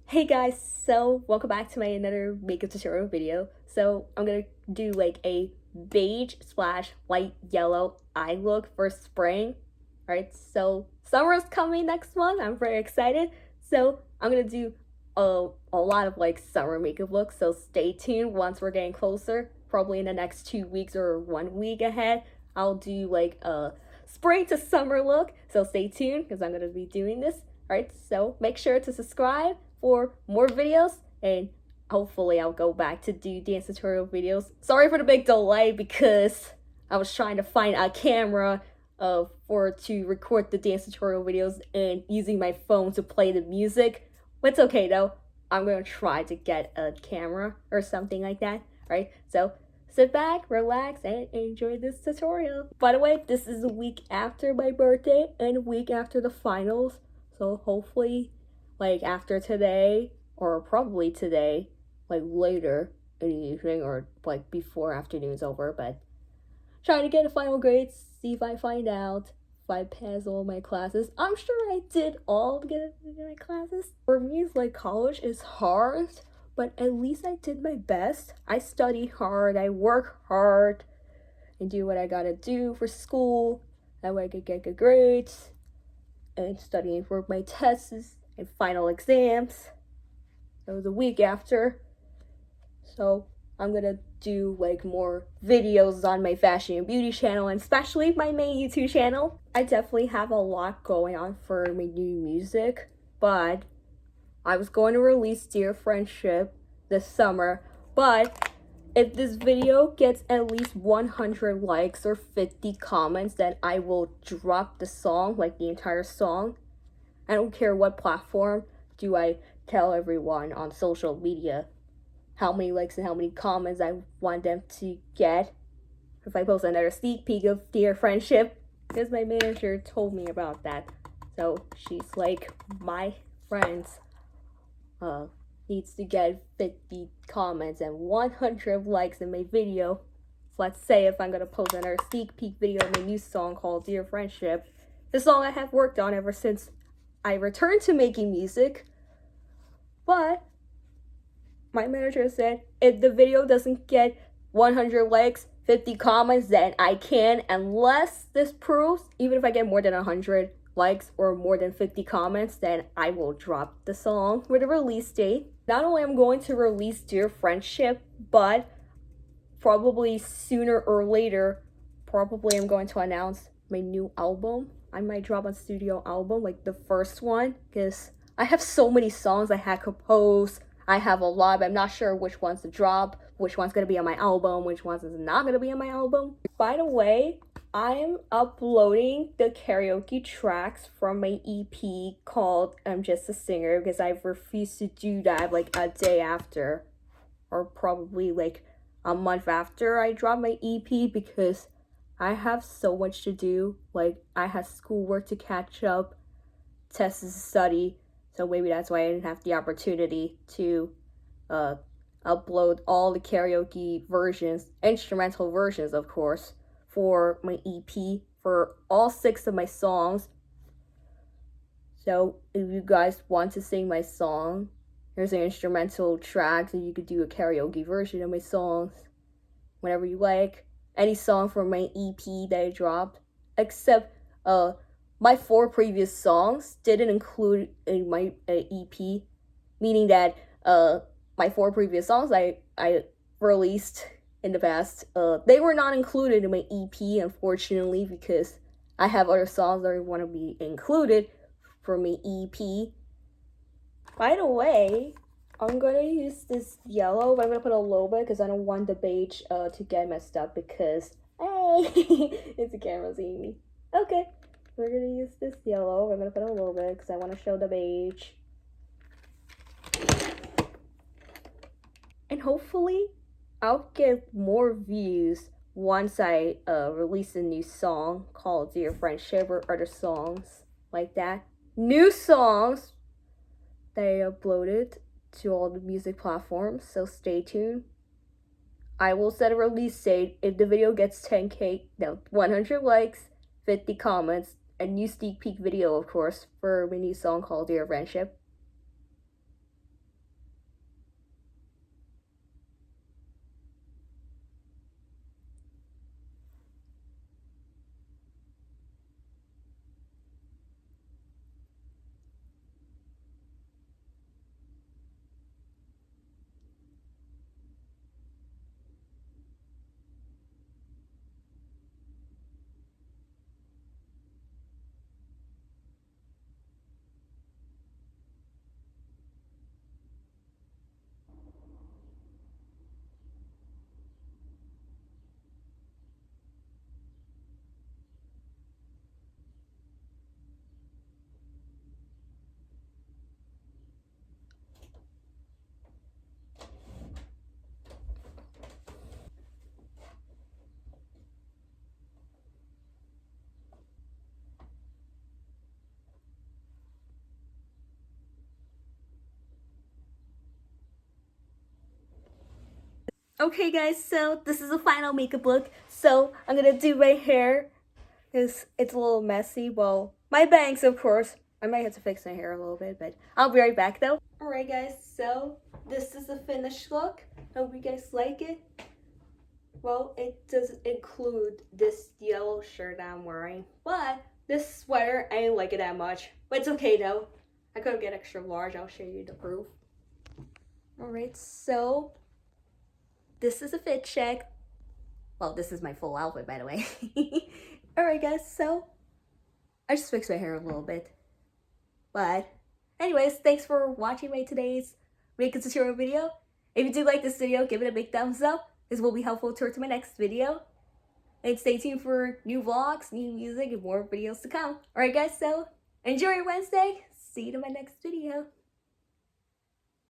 Hey guys, so welcome back to my another makeup tutorial video. So I'm gonna do like a beige slash light yellow eye look for spring. Alright, so summer's coming next month. I'm very excited. So I'm gonna do a lot of like summer makeup looks. So stay tuned once we're getting closer. Probably in the next 2 weeks or 1 week ahead. I'll do like a spring to summer look. So stay tuned because I'm gonna be doing this. Alright, so make sure to subscribe for more videos, and hopefully I'll go back to do dance tutorial videos. Sorry for the big delay because I was trying to find a camera for to record the dance tutorial videos and using my phone to play the music. But it's okay though. I'm gonna try to get a camera or something like that. Right? So sit back, relax, and enjoy this tutorial. By the way, this is a week after my birthday and a week after the finals. So hopefully, like after today, or probably today, like later in the evening, or like before afternoon's over, but trying to get a final grade, see if I find out if I pass all my classes. I'm sure I did all to get into my classes. For me, it's like college is hard, but at least I did my best. I study hard, I work hard, and do what I gotta do for school. That way I could get good grades and studying for my tests and final exams. It was a week after. So I'm gonna do like more videos on my fashion and beauty channel, and especially my main YouTube channel. I definitely have a lot going on for my new music, but I was going to release Dear Friendship this summer, but if this video gets at least 100 likes or 50 comments, then I will drop the song, like the entire song. I don't care what platform do I tell everyone on social media how many likes and how many comments I want them to get if I post another sneak peek of Dear Friendship, because my manager told me about that. So she's like, my friends needs to get 50 comments and 100 likes in my video. So let's say if I'm gonna post another sneak peek video of my new song called Dear Friendship, the song I have worked on ever since I returned to making music, but my manager said if the video doesn't get 100 likes, 50 comments, then I can, unless this proves, even if I get more than 100 likes or more than 50 comments, then I will drop the song with a release date. Not only am I going to release Dear Friendship, but probably sooner or later, probably I'm going to announce my new album. I might drop a studio album, like the first one, because I have so many songs I had composed. I have a lot, but I'm not sure which ones to drop, which one's gonna be on my album, which ones is not gonna be on my album. By the way, I'm uploading the karaoke tracks from my EP called I'm Just a Singer, because I've refused to do that like a day after, or probably like a month after I drop my EP, because I have so much to do. Like I have schoolwork to catch up, tests to study, so maybe that's why I didn't have the opportunity to upload all the karaoke versions, instrumental versions of course, for my EP for all 6 of my songs. So if you guys want to sing my song, here's an instrumental track, so you could do a karaoke version of my songs whenever you like. Any song from my EP that I dropped, except my 4 previous songs didn't include in my EP, meaning that my 4 previous songs I released in the past, they were not included in my EP, unfortunately, because I have other songs that I want to be included for my EP. By the way, I'm gonna use this yellow, but I'm gonna put a little bit because I don't want the beige to get messed up, because hey, it's a camera seeing me. Okay, we're gonna use this yellow. I'm gonna put a little bit because I want to show the beige. And hopefully I'll get more views once I release a new song called Dear Friendship, or other songs like that. New songs that I uploaded to all the music platforms, so stay tuned. I will set a release date if the video gets 100 likes, 50 comments, a new sneak peek video, of course, for my new song called Dear Friendship. Okay guys, so this is the final makeup look. So I'm gonna do my hair because it's a little messy. Well, my bangs of course. I might have to fix my hair a little bit, but I'll be right back though. Alright guys, so this is the finished look. Hope you guys like it. Well, it doesn't include this yellow shirt I'm wearing, but this sweater, I didn't like it that much. But it's okay though. I could get extra large, I'll show you the proof. Alright, so this is a fit check. Well, this is my full outfit, by the way. Alright guys, so I just fixed my hair a little bit. But anyways, thanks for watching my today's makeup tutorial video. If you do like this video, give it a big thumbs up. This will be helpful towards my next video. And stay tuned for new vlogs, new music, and more videos to come. Alright guys, so enjoy your Wednesday. See you in my next video.